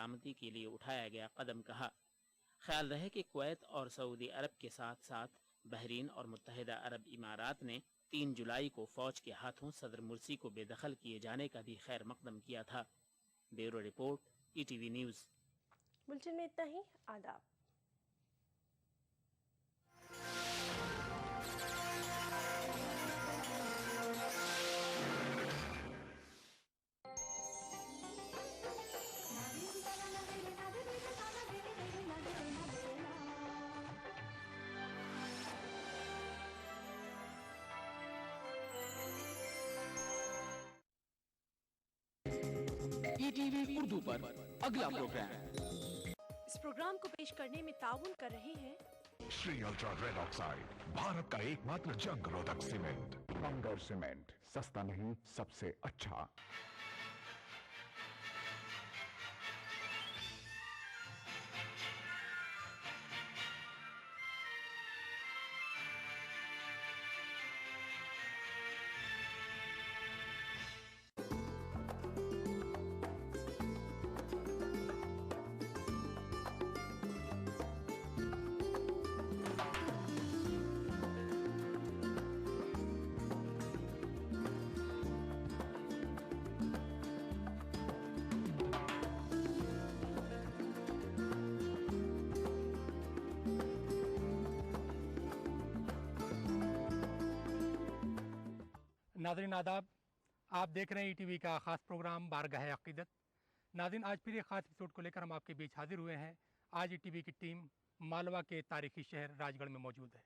सलामती के लिए उठाया गया कदम कहा। ख्याल रहे कि कुवैत और सऊदी अरब के साथ साथ बहरीन और मुत्तहिदा अरब इमारात ने 3 जुलाई को फौज के हाथों सदर मुर्सी को बेदखल किए जाने का भी खैर मकदम किया था। Bureau report, ETV news. Bulletin में इतना ही। आदाब। ईटीवी उर्दू पर अगला प्रोग्राम। इस प्रोग्राम को पेश करने में ताउन कर रहे हैं Shri ultra red oxide, Bharat का एकमात्र जंग रोधक सीमेंट। बंगर सीमेंट, सस्ता नहीं सबसे अच्छा। नाज़रीन आदाब, आप देख रहे हैं ईटीवी का ख़ास प्रोग्राम बारगाह अक़ीदत। नाज़रीन, आज फिर एक ख़ास एपिसोड को लेकर हम आपके बीच हाजिर हुए हैं। आज ईटीवी की टीम मालवा के तारीख़ी शहर राजगढ़ में मौजूद है।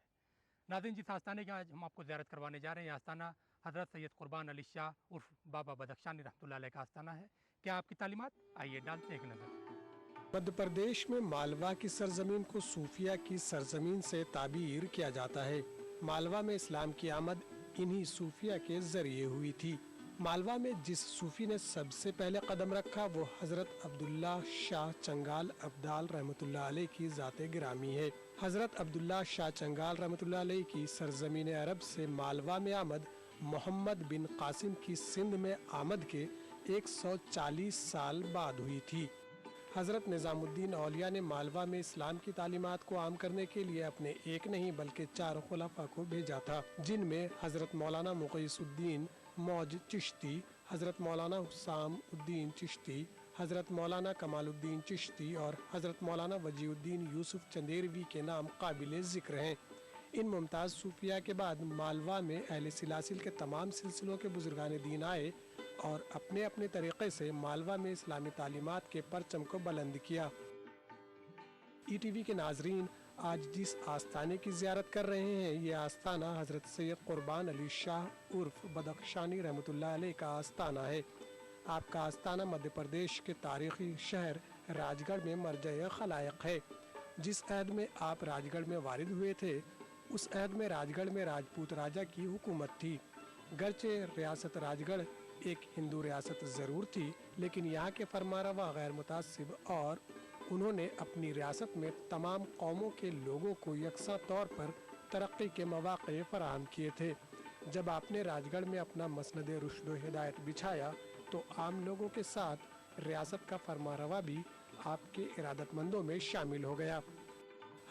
नाज़रीन, जिस आस्थाने की आज हम आपको ज़ियारत करवाने जा रहे हैं, आस्थाना हज़रत सैयद क़ुरबान अली शाह उर्फ़ बाबा बदख्शानी रहमतुल्लाह अलैह का आस्थाना है। क्या आपकी तालीमात? आइए डालते हैं एक नज़र। मध्य प्रदेश में मालवा की सरजमीन को सूफिया की सरजमीन से ताबीर किया जाता है। मालवा में इस्लाम की आमद इन्हीं सूफिया के जरिए हुई थी। मालवा में जिस सूफी ने सबसे पहले कदम रखा वो हजरत अब्दुल्ला शाह चंगाल अब्दाल रहमतुल्लाह अलैह की ज़ाते गिरामी है। हजरत अब्दुल्ला शाह चंगाल रहमतुल्लाह अलैह की सरजमीन अरब से मालवा में आमद मोहम्मद बिन कासिम की सिंध में आमद के 140 साल बाद हुई थी। हजरत निज़ामुद्दीन औलिया ने मालवा में इस्लाम की तालीमात को आम करने के लिए अपने एक नहीं बल्कि 4 खुलाफा को भेजा था, जिनमें हजरत मौलाना मुक़ीसुद्दीन मौज चिश्ती, हजरत मौलाना हुस्साम उद्दीन चिश्ती, हजरत मौलाना कमालुद्दीन चिश्ती और हजरत मौलाना वजीउद्दीन यूसुफ चंदेरवी के नाम काबिल ज़िक्र हैं। इन मुमताज़ सूफिया के बाद मालवा में अहले सिलासिल के तमाम सिलसिलों के बुजुर्गान दीन आए और अपने अपने तरीक़े से मालवा में इस्लामी तालीमात के परचम को बुलंद किया। ईटीवी के नाजरीन, आज जिस आस्थाने की ज़ियारत कर रहे हैं, ये आस्थाना हज़रत सैयद क़ुरबान अली शाह उर्फ़ बदख्शानी रहमतुल्लाह अलैह का आस्थाना है। आपका आस्थाना मध्य प्रदेश के तारीख़ी शहर राजगढ़ में मरजए खलायक है। जिस अहद में आप राजगढ़ में वारिद हुए थे, उस अहद में राजगढ़ में राजपूत राजा की हुकूमत थी। गर्चे रियासत राजगढ़ एक हिंदू रियासत ज़रूर थी, लेकिन यहाँ के फरमारवा गैर मुतासिब और उन्होंने अपनी रियासत में तमाम कौमों के लोगों को यकसा तौर पर तरक्की के मौक़े फराहम किए थे। जब आपने राजगढ़ में अपना मसनद रुश्द व हिदायत बिछाया तो आम लोगों के साथ रियासत का फरमारवा भी आपके इरादतमंदों में शामिल हो गया।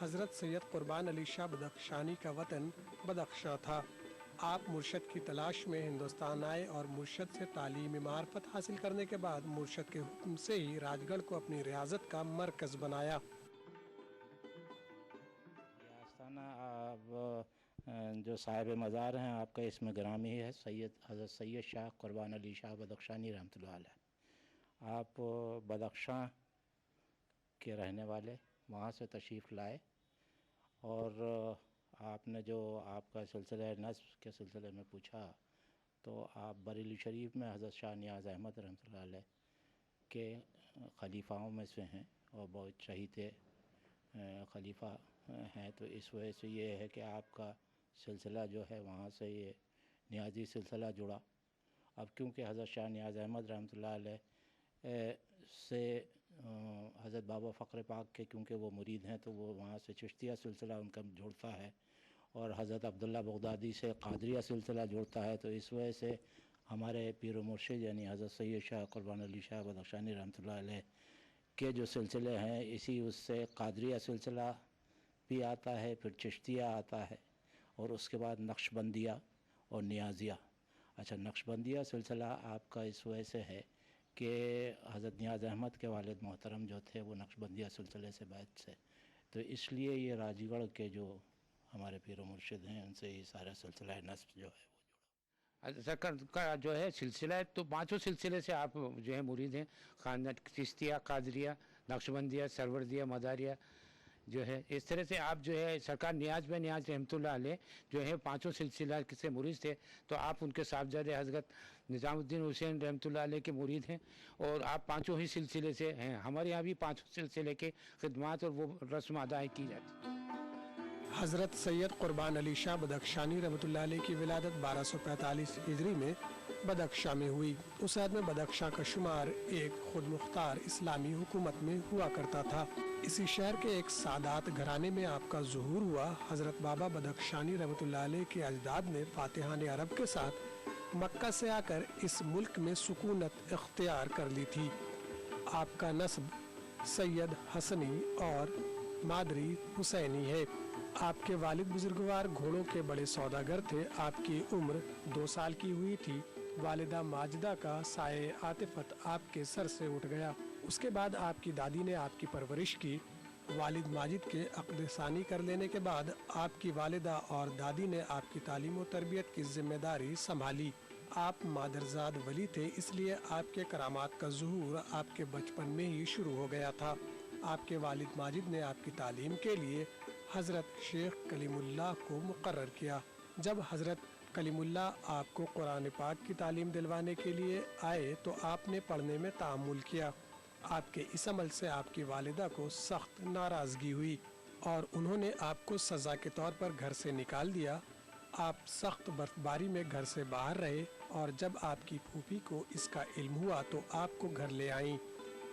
हज़रत सैयद क़ुरबान अली शाह बदख्शानी का वतन बदख्शां था। आप मुर्शद की तलाश में हिंदुस्तान आए और मुर्शद से तालीम मार्फत हासिल करने के बाद मुर्शद के हुक्म से ही राजगढ़ को अपनी रियासत का मरकज़ बनाया। आस्थाना आप जो साहिब मज़ार हैं, आपका इसमें ग्रामी है सैयद हज़रत सैयद शाह क़ुरबान अली शाह बदख्शानी रहमतुल्लाह अलैह। आप बदख्शां के रहने वाले, वहाँ से तशरीफ़ लाए और आपने जो आपका सिलसिला नस्ब के सिलसिले में पूछा तो आप बरेली शरीफ में हज़रत शाह नियाज़ अहमद रहमतुल्लाह अलैह के खलीफ़ाओं में से हैं और बहुत शहीद खलीफ़ा हैं। तो इस वजह से ये है कि आपका सिलसिला जो है वहाँ से ये नियाज़ी सिलसिला जुड़ा। अब क्योंकि हज़रत शाह नियाज़ अहमद रहमतुल्लाह अलैह से हज़रत बाबा फ़ख्र पाक के क्योंकि वो मुरीद हैं, तो वो वहाँ से चिश्तिया सिलसिला उनका जुड़ता है और हज़रत अब्दुल्ला बगदादी से क़ादरिया सिलसिला जुड़ता है। तो इस वजह से हमारे पीर मुर्शिद यानी हज़रत सैयद शाह क़ुरबान अली शाह बदख्शानी रहमतुल्लाह अलैह के जो सिलसिले हैं, इसी उससे कादरिया सिलसिला भी आता है, फिर चिश्तिया आता है, और उसके बाद नक्शबंदिया और नियाज़िया। अच्छा, नक्शबंदिया सिलसिला आपका इस वजह से है कि हज़रत नियाज़ अहमद के वालिद मोहतरम जो थे वो नक्शबंदिया सिलसिले से बैत से, तो इसलिए ये राजगढ़ के जो हमारे पीर मुर्शिद हैं उनसे ये सारा सिलसिला नस्ब जो है वो जुड़ा। सरकार का जो है सिलसिला है, तो पांचों सिलसिले से आप जो है मुरीद हैं, खान चिश्तिया, कादरिया, नक्शबंदिया, सरवरदिया, मदारिया जो है। इस तरह से आप जो है सरकार नियाज में नियाज रहमतुल्लाह अलैह जो है पांचों सिलसिला से मुरीद थे, तो आप उनके साहबजादे हज़रत निज़ामुद्दीन हुसैन रहमतुल्लाह अलैह के मुरीद हैं, और आप पांचों ही सिलसिले से हैं। हमारे यहाँ भी पांचों सिलसिले के खिदमात और वो रस्म अदाएँ की जाती हैं। हज़रत सैयद कुर्बान अली शाह बदख्शानी रहमतुल्लाह अलैह की विलादत 1245 हिजरी में बदख्शां में हुई। उस आयत में बदख्शां का शुमार एक खुद मुख्तार इस्लामी हुकूमत में हुआ करता था। इसी शहर के एक सादात घराने में आपका ज़ुहूर हुआ। हज़रत बाबा बदख्शानी रहमतुल्लाह अलैह के अजदाद ने फातिहान अरब के साथ मक्का से आकर इस मुल्क में सुकूनत इख्तियार कर ली थी। आपका नस्ब सैयद हसनी और मादरी हुसैनी है। आपके वालिद बुजुर्गवार घोड़ों के बड़े सौदागर थे। आपकी उम्र 2 साल की हुई थी। वालिदा माजिदा का साये आतिफत आपके सर से उठ गया। उसके बाद आपकी दादी ने आपकी परवरिश की। वालिद माजिद के अक़्द-ए-सानी कर लेने के बाद आपकी वालिदा और दादी ने आपकी तालीम और तरबियत की जिम्मेदारी संभाली। आप मादरजाद वली थे, इसलिए आपके करामात का ज़ुहूर आपके बचपन में ही शुरू हो गया था। आपके वालिद माजिद ने आपकी तालीम के लिए हज़रत शेख कलीमुल्लाह को मुकर्रर किया। जब हज़रत कलीमुल्लाह आपको कुरान पाक की तालीम दिलवाने के लिए आए तो आपने पढ़ने में तामुल किया। आपके इस अमल से आपकी वालिदा को सख्त नाराज़गी हुई और उन्होंने आपको सज़ा के तौर पर घर से निकाल दिया। आप सख्त बर्फबारी में घर से बाहर रहे और जब आपकी फूफी को इसका इल्म हुआ तो आपको घर ले आईं,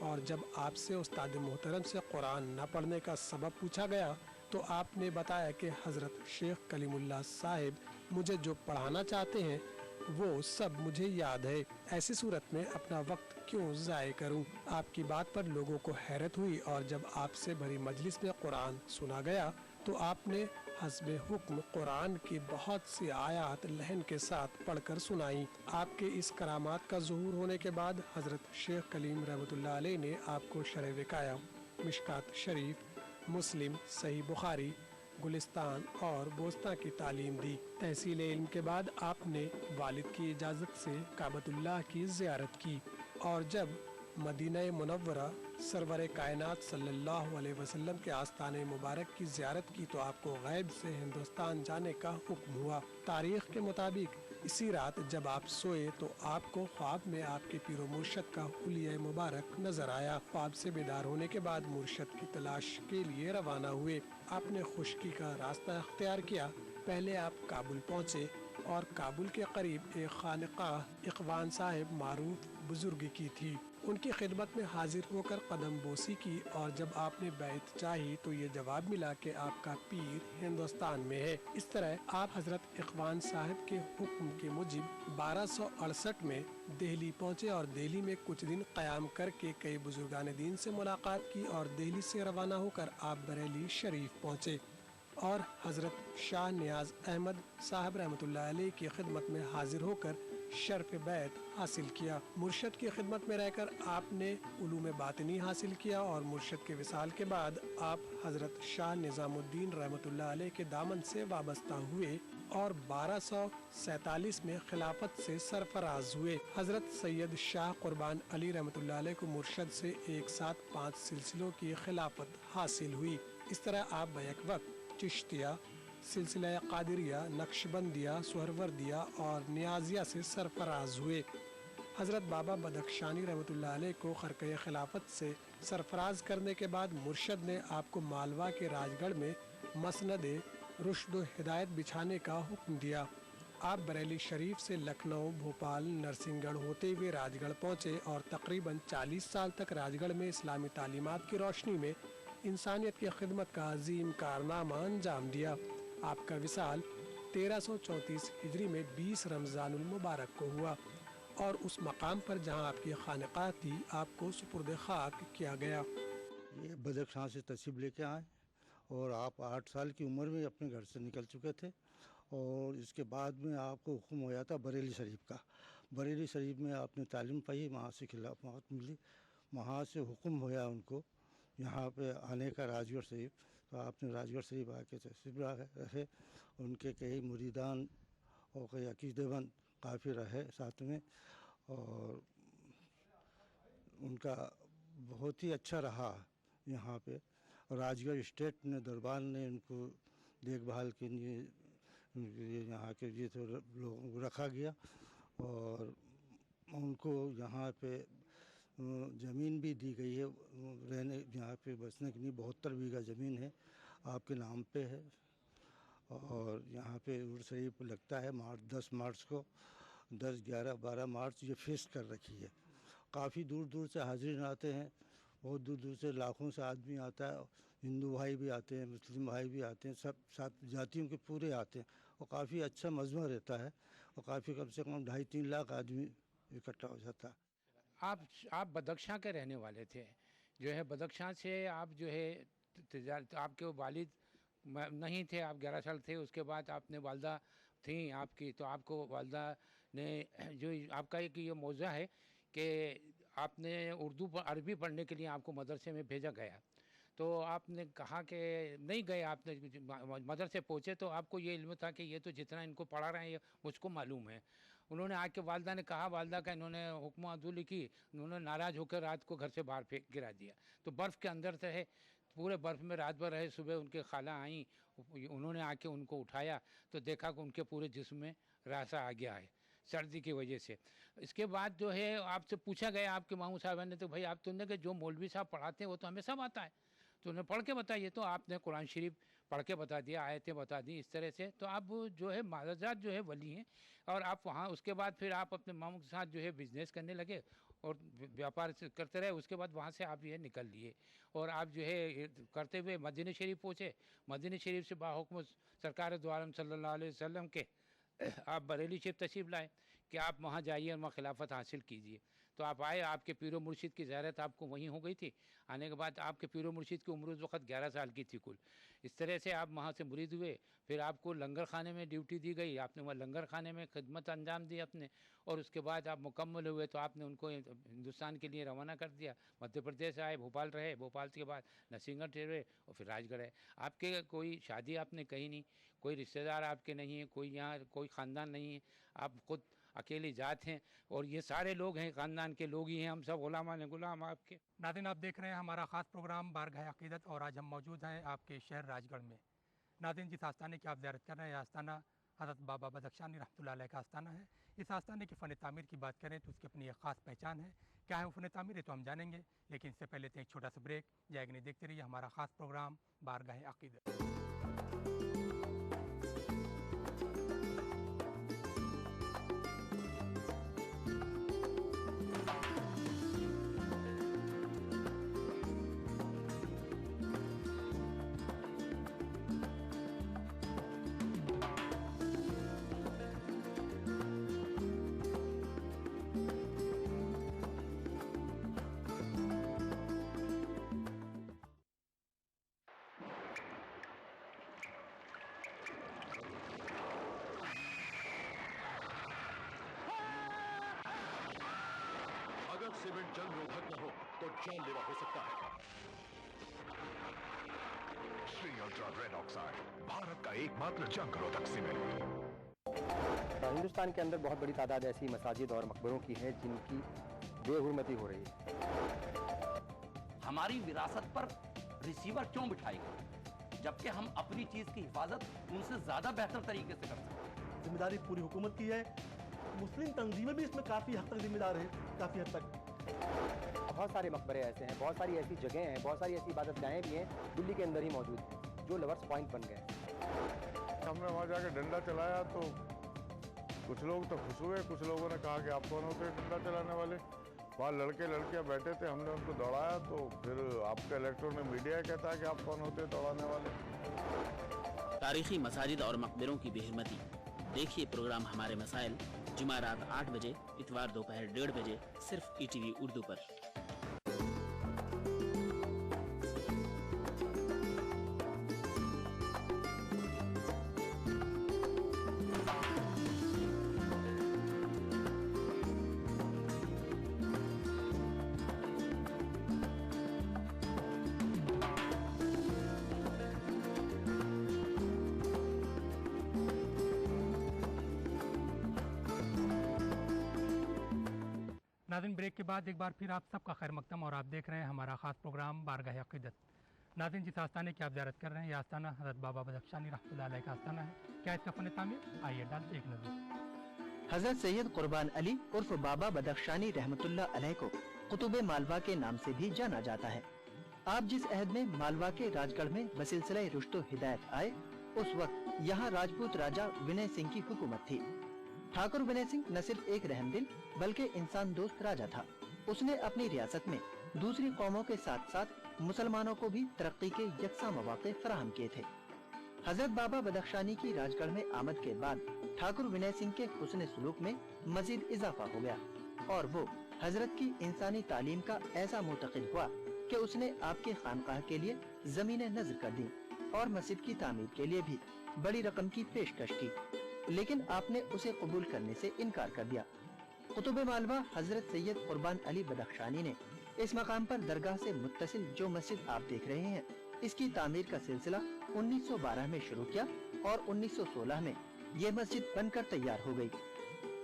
और जब आपसे उस्ताद मोहतरम से कुरान न पढ़ने का सबब पूछा गया तो आपने बताया कि हज़रत शेख कलीमुल्लाह साहिब मुझे जो पढ़ाना चाहते हैं वो सब मुझे याद है। ऐसी सूरत में अपना वक्त क्यों ज़ाय करूं? आपकी बात पर लोगों को हैरत हुई और जब आपसे भरी मजलिस में कुरान सुना गया तो आपने हस्बे हुक्म कुरान की बहुत सी आयात लहन के साथ पढ़कर सुनाई। आपके इस करामात का ज़ुहूर होने के बाद हज़रत शेख कलीम रहमतुल्लाह अलैह ने आपको शरह विकाया, मिशकात शरीफ, मुस्लिम, सही बुखारी, गुलिस्तान और बोस्ता की तालीम दी। तहसील इल्म के बाद आपने वालिद की इजाज़त से काबतुल्लाह की ज़ियारत की और जब मदीना मुनव्वरा सरवर कायनात सल्लल्लाहु अलैहि वसल्लम के आस्थाने मुबारक की ज़ियारत की तो आपको गैब से हिंदुस्तान जाने का हुक्म हुआ। तारीख़ के मुताबिक इसी रात जब आप सोए तो आपको ख्वाब में आपके पीरो मुर्शद का हुलिया मुबारक नजर आया। ख्वाब से बेदार होने के बाद मुर्शद की तलाश के लिए रवाना हुए। आपने खुश्की का रास्ता अख्तियार किया। पहले आप काबुल पहुँचे और काबुल के करीब एक खानकाह इखवान साहिब मारूफ बुजुर्ग की थी। उनकी खिदमत में हाजिर होकर कदम बोसी की और जब आपने बैत चाही तो ये जवाब मिला कि आपका पीर हिंदुस्तान में है। इस तरह आप हजरत इखवान साहिब के हुक्म के मुजिब 1268 में दिल्ली पहुँचे और दिल्ली में कुछ दिन क़याम करके कई बुजुर्गान दीन से मुलाकात की और दिल्ली से रवाना होकर आप बरेली शरीफ पहुँचे और हजरत शाह नियाज अहमद साहब रहमतुल्लाह अलैह की खिदमत में हाजिर होकर शर्फ बैत हासिल किया। मुर्शद की खिदमत में रहकर आपने उलूम बातिनी हासिल किया और मुर्शद के विसाल के बाद आप हजरत शाह निज़ामुद्दीन रहमतुल्लाह अलैह के दामन से वाबस्ता हुए और 1247 में खिलाफत से सरफराज हुए। हजरत सैयद शाह कुर्बान अली रहमतुल्लाह अलैह को मुर्शद से एक साथ 5 सिलसिलों की खिलाफत हासिल हुई। इस तरह आप बैक वक्त चिश्तिया, सिलसिला कादिरिया, नक्शबंदिया, सुहरवर्दिया और नियाजिया से सरफराज हुए। हज़रत बाबा बदख्शानी रहमतुल्लाह अलैह को खरक़े खिलाफत से सरफराज करने के बाद मुर्शद ने आपको मालवा के राजगढ़ में मसनद रुश्द व हिदायत बिछाने का हुक्म दिया। आप बरेली शरीफ से लखनऊ, भोपाल, नरसिंहगढ़ होते हुए राजगढ़ पहुँचे और तकरीबन 40 साल तक राजगढ़ में इस्लामी तालीमात की रोशनी में इंसानियत की खिदमत का अजीम कारनामा अंजाम दिया। आपका विसाल 1334 हिजरी में 20 रमज़ानुल मुबारक को हुआ और उस मकाम पर जहां आपकी खानक़ाह थी आपको सुपुर्द खाक किया गया। ये बदख्शां से तशरीफ़ लेके आए और आप 8 साल की उम्र में अपने घर से निकल चुके थे और इसके बाद में आपको हुक्म होया था बरेली शरीफ का। बरेली शरीफ में आपने तालीम पाई, वहाँ से खिलाफत मिली, वहाँ से हुक्म होया उनको यहाँ पे आने का राजगढ़ शरीफ। तो आपने राजगढ़ शरीफ आके तशरीफ़ रखे, उनके कई मुरीदान और कई अकीदतमंद काफ़ी रहे साथ में और उनका बहुत ही अच्छा रहा यहाँ पे। राजगढ़ स्टेट ने दरबार ने उनको देखभाल के लिए यहाँ के लिए तो लोग रखा गया और उनको यहाँ पे ज़मीन भी दी गई है रहने, यहाँ पे बसने के लिए 72 बीघा ज़मीन है आपके नाम पे है। और यहाँ पे उर्स शरीफ लगता है 10 मार्च को, 10, 11, 12 मार्च ये फेस्ट कर रखी है। काफ़ी दूर दूर से हाज़रीन आते हैं, बहुत दूर दूर से लाखों से आदमी आता है, हिंदू भाई भी आते हैं, मुस्लिम भाई भी आते हैं, सब जातियों के पूरे आते हैं और काफ़ी अच्छा मजमा रहता है और काफ़ी कम से कम 2.5-3 लाख आदमी इकट्ठा हो जाता है। आप बदख्शां के रहने वाले थे, जो है बदख्शां से आप जो है तिजारत, आपके वालिद नहीं थे, आप 11 साल थे, उसके बाद आपने वालदा थी आपकी, तो आपको वालदा ने जो आपका एक ये मौज़ा है कि आपने अरबी पढ़ने के लिए आपको मदरसे में भेजा गया, तो आपने कहा कि नहीं गए, आपने मदरसे पहुँचे तो आपको ये इल्म था कि ये तो जितना इनको पढ़ा रहे हैं ये मुझको मालूम है। उन्होंने आके वालदा ने कहा, वालदा का इन्होंने हुक्म अदूली की, उन्होंने नाराज़ होकर रात को घर से बाहर फेंक गिरा दिया। तो बर्फ़ के अंदर से है, पूरे बर्फ़ में रात भर रहे, सुबह उनके खाला आई, उन्होंने आके उनको उठाया तो देखा कि उनके पूरे जिस्म में रासा आ गया है सर्दी की वजह से। इसके बाद जो है आपसे पूछा गया आपके मामू साहब ने, तो भाई आप तुमने कि जो मौलवी साहब पढ़ाते हैं वो तो हमें सब आता है, तो उन्हें पढ़ के बताइए। तो आपने कुरान शरीफ पढ़ के बता दिया, आयतें बता दी इस तरह से। तो आप जो है माजाजात जो है वली हैं और आप वहाँ उसके बाद फिर आप अपने मामू के साथ जो है बिजनेस करने लगे और व्यापार करते रहे। उसके बाद वहाँ से आप ये निकल लिए और आप जो है करते हुए मदीना शरीफ पहुँचे। मदीना शरीफ से बाहुक्म सरकार दो आलम सल्लल्लाहु अलैहि वसल्लम के आप बरेली शरीफ तशरीफ़ लाए कि आप वहाँ जाइए और वहाँ खिलाफत हासिल कीजिए। तो आप आए, आपके पीरो मुर्शिद की ज़ियारत आपको वहीं हो गई थी। आने के बाद आपके पीरो मुर्शिद की उम्र उस वक़्त 11 साल की थी कुल। इस तरह से आप वहाँ से मुरीद हुए। फिर आपको लंगर खाने में ड्यूटी दी गई, आपने वहाँ लंगर खाने में खिदमत अंजाम दी अपने, और उसके बाद आप मुकम्मल हुए तो आपने उनको हिंदुस्तान के लिए रवाना कर दिया। मध्य प्रदेश आए, भोपाल रहे, भोपाल के बाद नरसिंहगढ़ रहे और फिर राजगढ़ है। आपके कोई शादी आपने कही नहीं, कोई रिश्तेदार आपके नहीं है, कोई यहाँ कोई ख़ानदान नहीं है, आप ख़ुद अकेली जात हैं और ये सारे लोग हैं ख़ानदान के लोग ही हैं, हम सब गुलाम ने गुलाम आपके। नाज़रीन, आप देख रहे हैं हमारा ख़ास प्रोग्राम बारगाह अक़ीदत और आज हम मौजूद हैं आपके शहर राजगढ़ में। नाज़रीन, जिस आस्थाने की आप ज़ियारत कर रहे हैं आस्थाना हज़रत बाबा बदख्शानी रहमतुल्लाह अलैह का आस्थाना है। इस आस्थाने की फ़न तामीर की बात करें तो उसकी अपनी एक ख़ास पहचान है। क्या है वो फ़न तामीर है तो हम जानेंगे, लेकिन इससे पहले तो एक छोटा सा ब्रेक। जाएगा नहीं, देखते रहिए हमारा ख़ास प्रोग्राम बारगाह अक़ीदत। अगर सीमेंट जंग रोधक न हो तो जानलेवा हो सकता है। Shri ultra red oxide, Bharat का एकमात्र जंग रोधक सीमेंट। हिंदुस्तान के अंदर बहुत बड़ी तादाद ऐसी मसाजिद और मकबरों की है जिनकी बेहुरमती हो रही है। हमारी विरासत पर रिसीवर क्यों बिठाएगा, जबकि हम अपनी चीज की हिफाजत उनसे ज्यादा बेहतर तरीके से कर सकते हैं। जिम्मेदारी पूरी हुकूमत की है, मुस्लिम तंजीमें भी इसमें काफ़ी हद तक जिम्मेदार है, काफ़ी हद तक। बहुत सारे मकबरे ऐसे हैं, बहुत सारी ऐसी जगहें हैं, बहुत सारी ऐसी इबादतगाहें भी हैं दिल्ली के अंदर ही मौजूद हैं जो लवर्स पॉइंट बन गए। हमने वहाँ जाकर डंडा चलाया तो कुछ लोग तो खुश हुए, कुछ लोगों ने कहा कि आप कौन होते हैं डंडा चलाने वाले। वहाँ लड़के लड़कियाँ बैठे थे, हमने उनको दौड़ाया तो फिर आपका इलेक्ट्रॉनिक मीडिया कहता है कि आप कौन होते हैं दौड़ाने वाले। तारीखी मसाजिद और मकबरों की बेहरमती, देखिए प्रोग्राम हमारे मसाइल जुमा रात 8 बजे, इतवार दोपहर 1:30 बजे, सिर्फ ETV उर्दू पर। नाज़रीन, ब्रेक के बाद एक बार फिर आप सबका खैर मकदम और आप देख रहे हैं हमारा ख़ास प्रोग्राम बारगाह अक़ीदत। नाज़रीन, जिस आस्थाने की आप ज़ियारत कर रहे हैं, यह आस्थाना हज़रत बाबा बदख्शानी रहमतुल्लाह अलैह का आस्थाना है। क्या इसका फ़न तामीर? आइए डालते एक नज़र। हज़रत सैयद कुर्बान अली उर्फ बाबा बदख्शानी रहमतुल्लाह अलैह को कुतुब मालवा के नाम से भी जाना जाता है। आप जिस अहद में मालवा के राजगढ़ में बसिलसिला रुश्तो हिदायत आए, उस वक्त यहाँ राजपूत राजा विनय सिंह की हुकूमत थी। ठाकुर विनय सिंह न सिर्फ एक रहमदिल बल्कि इंसान दोस्त राजा था। उसने अपनी रियासत में दूसरी कौमों के साथ साथ मुसलमानों को भी तरक्की के यकसा मौके फराहम किए थे। हजरत बाबा बदख्शानी की राजगढ़ में आमद के बाद ठाकुर विनय सिंह के हुस्न सुलूक में मजीद इजाफा हो गया और वो हजरत की इंसानी तालीम का ऐसा मुतक़िद हुआ कि उसने आपके खानकाह के लिए जमीनें नज़र कर दी और मस्जिद की तामीर के लिए भी बड़ी रकम की पेशकश की, लेकिन आपने उसे कबूल करने से इनकार कर दिया। कुतुब मालवा हजरत सैयद कुर्बान अली बदख्शानी ने इस मकाम पर दरगाह से मुत्तसिल जो मस्जिद आप देख रहे हैं, इसकी तामीर का सिलसिला 1912 में शुरू किया और 1916 में ये मस्जिद बनकर तैयार हो गई।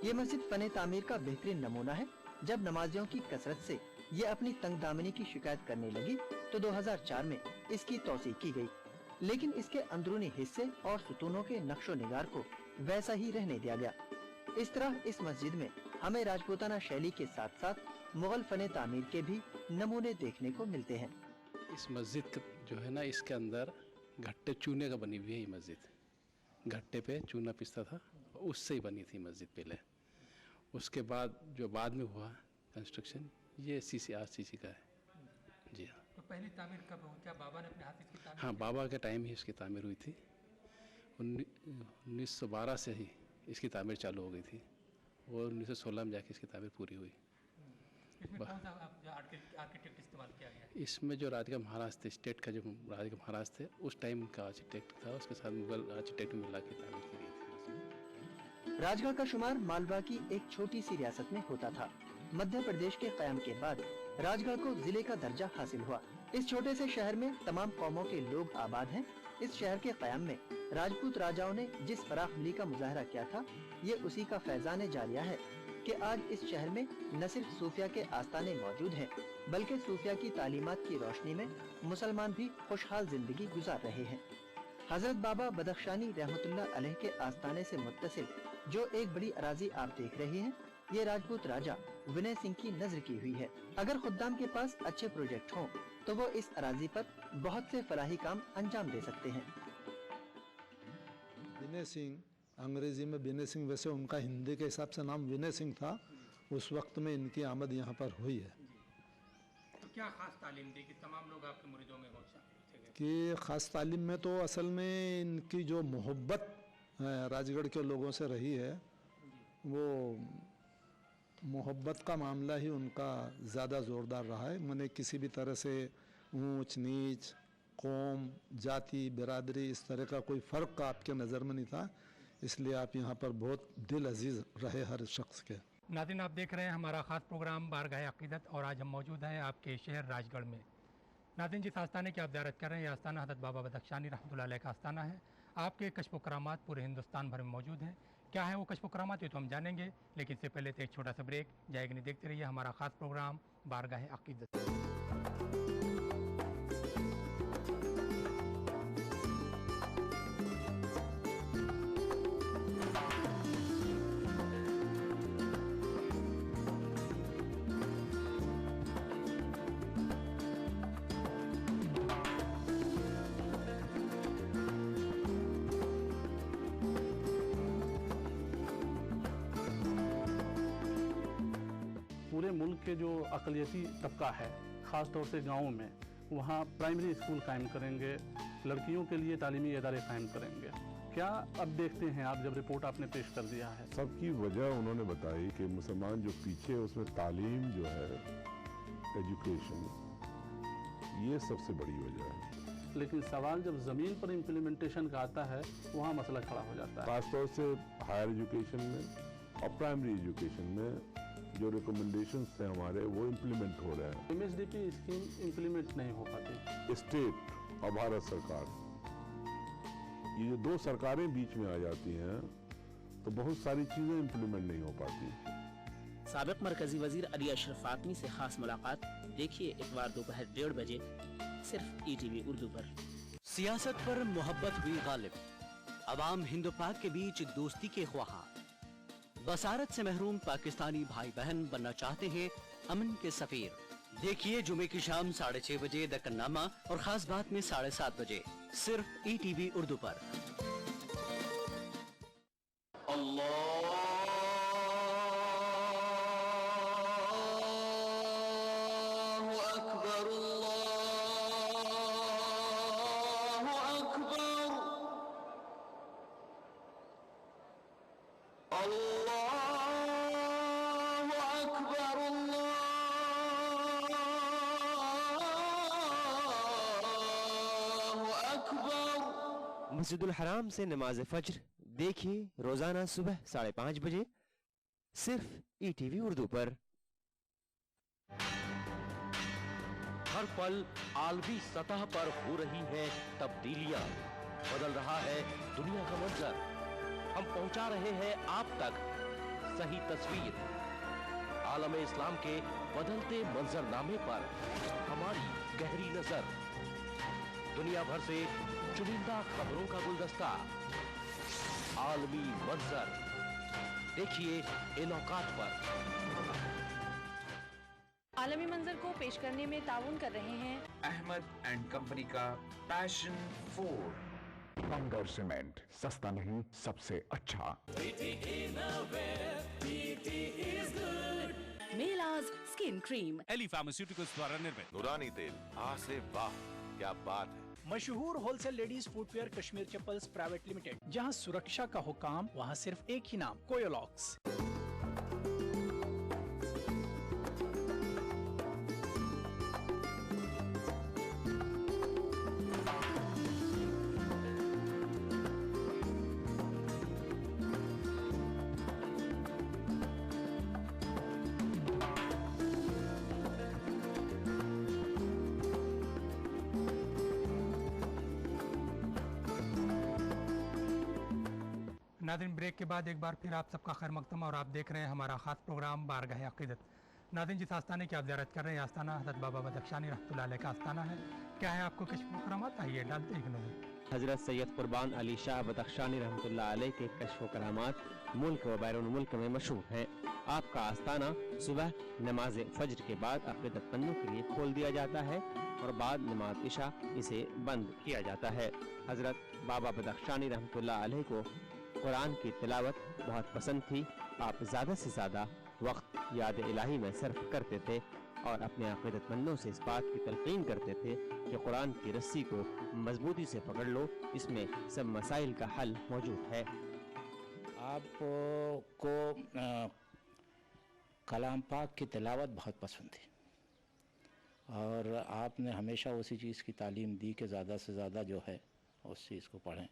ये मस्जिद फने तामीर का बेहतरीन नमूना है। जब नमाजियों की कसरत से ये अपनी तंग दामनी की शिकायत करने लगी तो 2004 में इसकी तौसीह की गई, लेकिन इसके अंदरूनी हिस्से और सुतूनों के नक्शो निगार को वैसा ही रहने दिया गया। इस तरह इस मस्जिद में हमें राजपूताना शैली के साथ साथ मुगल फने तामीर के भी नमूने देखने को मिलते हैं। इस मस्जिद जो है ना, इसके अंदर घट्टे चूने का बनी हुई है। ये मस्जिद घट्टे पे चूना पिसता था, उससे ही बनी थी मस्जिद पहले। उसके बाद जो बाद में हुआ कंस्ट्रक्शन, ये CC का है। जी हाँ। तो पहली तामीर कब हुई? क्या बाबा ने अपने हाथ इसकी तामीर? हाँ, बाबा के टाइम ही इसकी तामीर हुई थी। 1912 से ही इसकी तामीर चालू हो गई थी और 1916 में जाके इसकी तामीर पूरी हुई। इसमें कौन सा आर्किटेक्ट इस्तेमाल किया गया? इसमें जो राज का महाराज थे, स्टेट का जो राज का महाराज थे, उस टाइम का आर्किटेक्ट था, उसके साथ मुगल आर्किटेक्ट मिला के तामीर की गई थी। राजगढ़ का शुमार मालवा की एक छोटी सी रियासत में होता था। मध्य प्रदेश के क़याम के बाद राजगढ़ को जिले का दर्जा हासिल हुआ। इस छोटे से शहर में तमाम कौमों के लोग आबाद हैं। इस शहर के क़याम में राजपूत राजाओं ने जिस फराखदिली का मुजाहरा किया था, ये उसी का फैजान जारिया है कि आज इस शहर में न सिर्फ सूफिया के आस्थाने मौजूद हैं, बल्कि सूफिया की तालीमात की रोशनी में मुसलमान भी खुशहाल जिंदगी गुजार रहे हैं। हजरत बाबा बदख्शानी रहमतुल्लाह अलैह के आस्थाने से मुत्तसिल जो एक बड़ी अराजी आप देख रहे हैं, ये राजपूत राजा विनय सिंह की नजर की हुई है। अगर खुद्दाम के पास अच्छे प्रोजेक्ट हों तो वो इस अराजी पर बहुत से फलाही काम अंजाम दे सकते हैं। विनय सिंह, अंग्रेजी में विनय सिंह, वैसे उनका हिंदी के हिसाब से नाम विनय सिंह था। उस वक्त में इनकी आमद यहाँ पर हुई है। तो क्या खास तालीम दी कि तमाम लोग आपके मुरीदों में कि ख़ास तालीम में तो असल में इनकी जो मोहब्बत राजगढ़ के लोगों से रही है, वो मोहब्बत का मामला ही उनका ज़्यादा ज़ोरदार रहा है। मैंने किसी भी तरह से ऊंच नीच, कौम, जाति, बिरादरी, इस तरह का कोई फ़र्क आपके नज़र में नहीं था। इसलिए आप यहाँ पर बहुत दिल अजीज़ रहे हर शख्स के। नाज़रीन, आप देख रहे हैं हमारा ख़ास प्रोग्राम बारगाह अक़ीदत और आज हम मौजूद हैं आपके शहर राजगढ़ में। नाज़रीन, जिस आस्थाने की आप ज़ियारत कर रहे हैं, यह आस्थाना हज़रत बाबा बदख्शानी रहमतुल्लाह अलैह का आस्थाना है। आपके कश्फ करामात पूरे हिंदुस्तान भर में मौजूद हैं। क्या है वो कश्फ करामात, ये तो हम जानेंगे, लेकिन इससे पहले तो एक छोटा सा ब्रेक जाएगा। नहीं, देखते रहिए हमारा ख़ास प्रोग्राम बारगाह अक़ीदत। पूरे मुल्क के जो अक़लियती तबका है, ख़ास तौर से गाँवों में, वहाँ प्राइमरी स्कूल कायम करेंगे, लड़कियों के लिए तालीमी इदारे कायम करेंगे, क्या अब देखते हैं आप जब रिपोर्ट आपने पेश कर दिया है? सबकी वजह उन्होंने बताई कि मुसलमान जो पीछे है उसमें तालीम जो है, एजुकेशन, ये सबसे बड़ी वजह है। लेकिन सवाल जब ज़मीन पर इम्प्लीमेंटेशन का आता है वहाँ मसला खड़ा हो जाता है। खासतौर से हायर एजुकेशन में और प्राइमरी एजुकेशन में जो रिकमेंडेशंस थे हमारे वो इम्प्लीमेंट हो रहे हैं। MSDP स्कीम इम्प्लीमेंट नहीं हो पाती। स्टेट और भारत सरकार, ये जो दो सरकारें बीच में आ जाती हैं तो बहुत सारी चीज़ें इम्प्लीमेंट नहीं हो पाती। साबिक मरकजी वजीर अली अशरफ फातमी से खास मुलाकात देखिए इतवार दोपहर 1:30 बजे सिर्फ ETV उर्दू पर। सियासत पर मोहब्बत हुई गालिब, अवाम हिंदू पाक के बीच दोस्ती के ख्वाहा। बसारत से महरूम पाकिस्तानी भाई बहन बनना चाहते हैं अमन के सफीर। देखिए जुमे की शाम 6:30 बजे दक्कननामा और खास बात में 7:30 बजे सिर्फ ETV उर्दू पर। मस्जिदुल हराम से नमाज फज्र देखिए रोजाना सुबह 5:30 बजे सिर्फ ETV उर्दू पर। हर पल आलमी सतह पर हो रही है तब्दीलियां, बदल रहा है दुनिया का मंजर। हम पहुंचा रहे हैं आप तक सही तस्वीर। आलम इस्लाम के बदलते मंजरनामे पर हमारी गहरी नजर। दुनिया भर से चुनिंदा खबरों का गुलदस्ता, आलमी मंजर। देखिए इन औकात पर। आलमी मंजर को पेश करने में ताउन कर रहे हैं अहमद एंड कंपनी का पैशन 4। बंगर सीमेंट, सस्ता नहीं सबसे अच्छा। मेलाज स्किन क्रीम एली फार्मास्यूटिकल्स द्वारा निर्मित। नूरानी तेल, आ से वाह, क्या बात है। मशहूर wholesale ladies footwear Kashmir chappals private limited, जहां सुरक्षा का हुकाम वहां सिर्फ एक ही नाम, कोयोलॉक्स। नाज़रीन, ब्रेक के बाद एक बार फिर आप सबका खैर मकदम और आप देख रहे हैं हमारा ख़ास प्रोग्राम बारगाह अक़ीदत। नाज़रीन, जिस आस्थाने की आप ज़ियारत कर रहे हैं आस्थाना हज़रत बाबा बदख्शानी रहमतुल्लाह अलैह का आस्थाना है। क्या है आपको कश्फ करामात, आइए डालते एक नज़र। हज़रत सैयद कुर्बान अली शाह बदख्शानी रहमतुल्लाह अलैह के कश्फ करामात मुल्क व बैरून मुल्क में मशहूर हैं। आपका आस्थाना सुबह नमाज फज्र के बाद अक़ीदतमंदों के लिए खोल दिया जाता है और बाद नमाज इशा इसे बंद किया जाता है। हज़रत बाबा बदख्शानी रहमतुल्लाह अलैह को कुरान की तिलावत बहुत पसंद थी। आप ज़्यादा से ज़्यादा वक्त याद इलाही में सर्फ करते थे और अपने अक़ीदतमंदों से इस बात की तलक़ीन करते थे कि कुरान की रस्सी को मजबूती से पकड़ लो, इसमें सब मसाइल का हल मौजूद है। आपको कलाम पाक की तिलावत बहुत पसंद थी और आपने हमेशा उसी चीज़ की तालीम दी कि ज़्यादा से ज़्यादा जो है उस चीज़ को पढ़ें।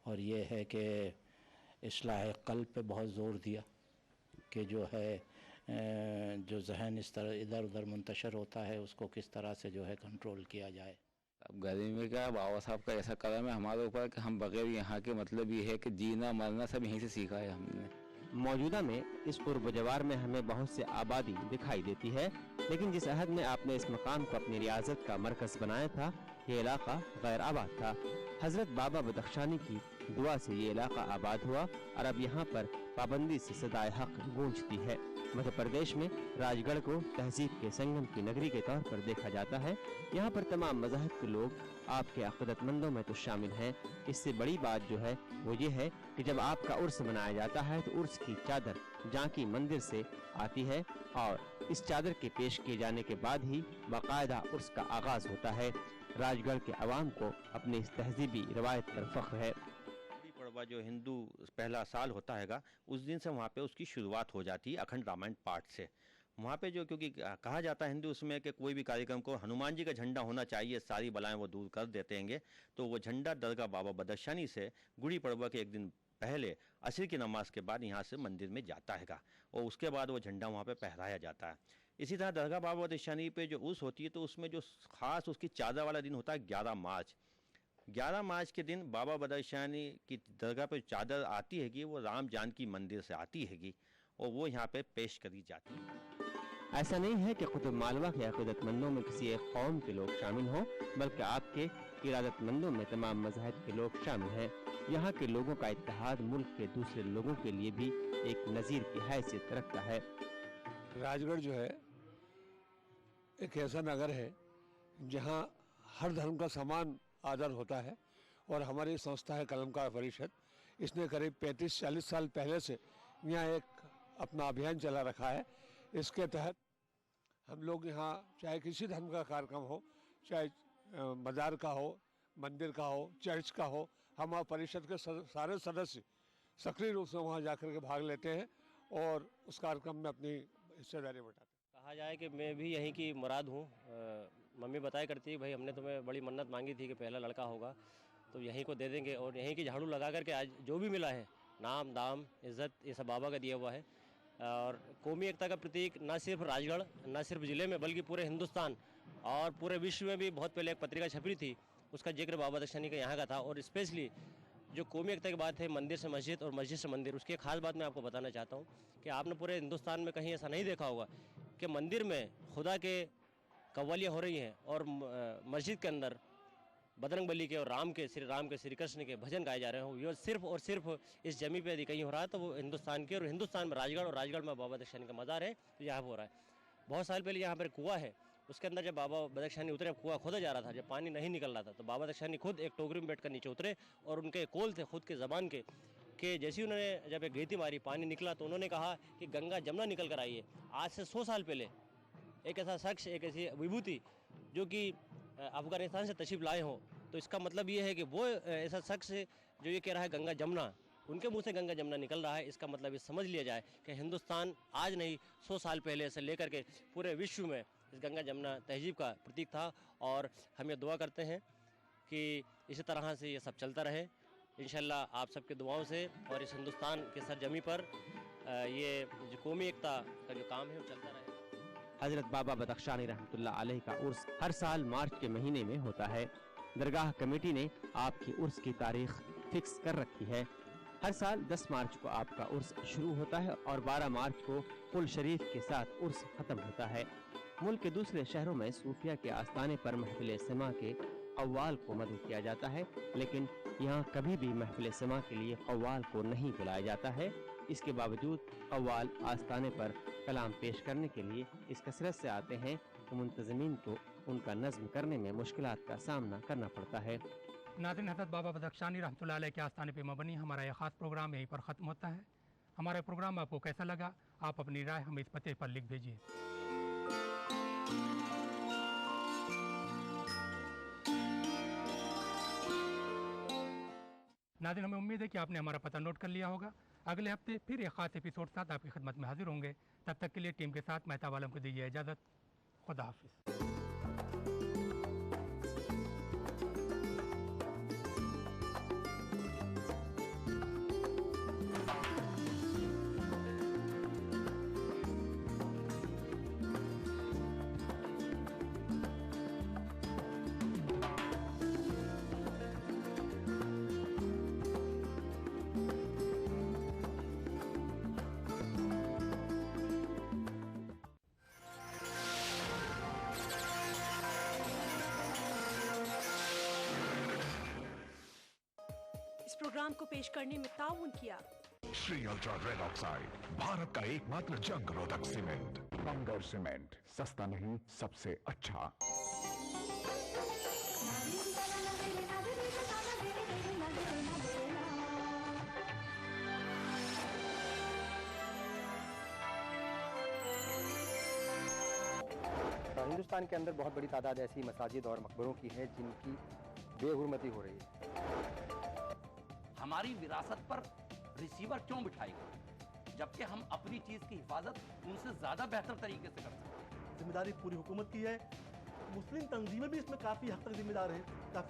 और ये है कि इस्लाह क़ल्ब पे बहुत ज़ोर दिया कि जो है जो जहन इस तरह इधर उधर मुंतशर होता है उसको किस तरह से जो है कंट्रोल किया जाए। अब गर्मी का बाबा साहब का ऐसा कदम है हमारे ऊपर कि हम बगैर यहाँ के मतलब ये है कि जीना मरना सब यहीं से सीखा है हमने। मौजूदा में इस पूर्व जवार में हमें बहुत से आबादी दिखाई देती है, लेकिन जिस अहद में आपने इस मकाम को अपनी रियासत का मरकज़ बनाया था, ये इलाका गैर आबाद था। हज़रत बाबा बदख्शानी की दुआ से ये इलाका आबाद हुआ और अब यहाँ पर पाबंदी से सदाए हक गूंजती है। मध्य प्रदेश में राजगढ़ को तहजीब के संगम की नगरी के तौर पर देखा जाता है। यहाँ पर तमाम मज़ाहिब के लोग आपके अक़ीदतमंदों में तो शामिल हैं। इससे बड़ी बात जो है वो ये है कि जब आपका उर्स मनाया जाता है तो उर्स की चादर झांकी मंदिर से आती है और इस चादर के पेश किए जाने के बाद ही बाकायदा उर्स का आगाज़ होता है। राजगढ़ के अवाम को अपनी इस तहजीबी रवायत पर फ़ख्र है। पर्व जो हिंदू पहला साल होता हैगा, उस दिन से वहाँ पे उसकी शुरुआत हो जाती है अखंड रामायण पाठ से। वहाँ पे जो, क्योंकि कहा जाता है हिंदू उसमें कि कोई भी कार्यक्रम को हनुमान जी का झंडा होना चाहिए, सारी बलाएं वो दूर कर देते हैं। तो वो झंडा दरगाह बाबा बदख्शानी से गुड़ी पड़वा के एक दिन पहले असर की नमाज के बाद यहाँ से मंदिर में जाता हैगा और उसके बाद वो झंडा वहाँ पे फहराया जाता है। इसी तरह दरगाह बाबा बदख्शानी पे जो उर्स होती है तो उसमें जो ख़ास उसकी चादर वाला दिन होता है 11 मार्च। 11 मार्च के दिन बाबा बदख्शानी की दरगाह पर चादर आती हैगी वो राम जानकी मंदिर से आती हैगी और वो यहाँ पे पेश करी जाती है। ऐसा नहीं है कि कुतुब मालवा के अक़ीदतमंदों में किसी एक कौम के लोग शामिल हों, बल्कि आपके इरादतमंदों में तमाम मज़हब के लोग शामिल हैं। यहाँ के लोगों का इत्तेहाद मुल्क के दूसरे लोगों के लिए भी एक नज़ीर की हैसियत रखता है। राजगढ़ जो है एक ऐसा नगर है जहाँ हर धर्म का समान आदर होता है और हमारी संस्था है कलमकार परिषद, इसने करीब 35-40 साल पहले से यहाँ एक अपना अभियान चला रखा है। इसके तहत हम लोग यहाँ चाहे किसी धर्म का कार्यक्रम हो, चाहे मज़ार का हो, मंदिर का हो, चर्च का हो, हम परिषद के सारे सदस्य सक्रिय रूप से वहाँ जाकर के भाग लेते हैं और उस कार्यक्रम में अपनी हिस्सेदारी बटाते हैं। कहा जाए कि मैं भी यहीं की मुराद हूँ। मम्मी बताया करती है भाई हमने तुम्हें बड़ी मन्नत मांगी थी कि पहला लड़का होगा तो यहीं को दे देंगे, और यहीं की झाड़ू लगा करके आज जो भी मिला है, नाम दाम इज़्ज़त, ये सब बाबा का दिया हुआ है। और कौमी एकता का प्रतीक न सिर्फ राजगढ़, न सिर्फ ज़िले में, बल्कि पूरे हिंदुस्तान और पूरे विश्व में भी बहुत पहले एक पत्रिका छपी थी, उसका जिक्र बाबा बदख्शानी का यहाँ का था। और स्पेशली जो कौमी एकता की बात है, मंदिर से मस्जिद और मस्जिद से मंदिर, उसकी एक खास बात मैं आपको बताना चाहता हूँ कि आपने पूरे हिंदुस्तान में कहीं ऐसा नहीं देखा होगा कि मंदिर में खुदा के कव्वालियाँ हो रही हैं और मस्जिद के अंदर बजरंग बली के और श्री राम के, श्री कृष्ण के भजन गाए जा रहे हो। ये सिर्फ और सिर्फ इस जमी पे यदि कहीं हो रहा है तो वो हिंदुस्तान के, और हिंदुस्तान में राजगढ़, और राजगढ़ में बाबा बदख्शानी का मज़ार है तो यहाँ हो रहा है। बहुत साल पहले यहाँ पर कुआं है, उसके अंदर जब बाबा बदख्शानी उतरे, कुआं खोदा जा रहा था, जब पानी नहीं निकल रहा था तो बाबा बदख्शानी खुद एक टोकरी में बैठकर नीचे उतरे और उनके कोल थे खुद के ज़बान के कि जैसे ही उन्होंने जब एक गीती मारी, पानी निकला तो उन्होंने कहा कि गंगा जमुना निकल कर आई है। आज से 100 साल पहले एक ऐसा शख्स, एक ऐसी विभूति जो कि अफ़गानिस्तान से तशरीफ़ लाए हों, तो इसका मतलब ये है कि वो ऐसा शख्स जो ये कह रहा है गंगा जमुना, उनके मुंह से गंगा जमुना निकल रहा है। इसका मतलब ये समझ लिया जाए कि हिंदुस्तान आज नहीं 100 साल पहले से लेकर के पूरे विश्व में इस गंगा जमुना तहजीब का प्रतीक था। और हम ये दुआ करते हैं कि इसी तरह से ये सब चलता रहे इंशाल्लाह, आप सबके दुआओं से, और इस हिंदुस्तान के सरजमी पर ये जो कौमी एकता का जो काम है वो चलता रहे। हज़रत बाबा बदख्शानी रहमतुल्लाह अलैह का उर्स हर साल मार्च के महीने में होता है। दरगाह कमेटी ने आपकी उर्स की तारीख फिक्स कर रखी है। हर साल 10 मार्च को आपका उर्स शुरू होता है और 12 मार्च को कुल शरीफ के साथ उर्स ख़त्म होता है। मुल्क के दूसरे शहरों में सूफिया के आस्थाने पर महफिल समा के कव्वाल को मदद किया जाता है, लेकिन यहाँ कभी भी महफिल समा के लिए कव्वाल को नहीं बुलाया जाता है। इसके बावजूद कव्वाल आस्थाने पर कलाम पेश करने के लिए इस कसरत से आते हैं कि मुंतज़मीन को उनका नज़्म करने में मुश्किलात का सामना करना पड़ता है। नाज़रीन, हज़रत बाबा बदख्शानी रहमतुल्लाह अलैह के आस्थाने पर मबनी हमारा यह ख़ास प्रोग्राम यहीं पर ख़त्म होता है। हमारा प्रोग्राम आपको कैसा लगा, आप अपनी राय हमें इस पते पर लिख भेजिए। नाज़रीन, हमें उम्मीद है कि आपने हमारा पता नोट कर लिया होगा। अगले हफ्ते फिर एक ख़ास एपिसोड साथ आपकी खिदमत में हाजिर होंगे। तब तक के लिए टीम के साथ मेहताब आलम को दीजिए इजाज़त। खुदा हाफिज़। प्रोग्राम को पेश करने में ताउन किया Shri ultra red oxide, Bharat का एकमात्र जंग रोधक सीमेंट। बंगर सीमेंट, सस्ता नहीं सबसे अच्छा। हिंदुस्तान के अंदर बहुत बड़ी तादाद ऐसी मसाजिद और मकबरों की है जिनकी बेहुरमती हो रही है। हमारी विरासत पर रिसीवर क्यों बिठाएगा, जबकि हम अपनी चीज की हिफाजत उनसे ज्यादा बेहतर तरीके से कर सकते हैं। जिम्मेदारी पूरी हुकूमत की है, मुस्लिम तंजीमें भी इसमें काफ़ी हद तक जिम्मेदार हैं, काफ़ी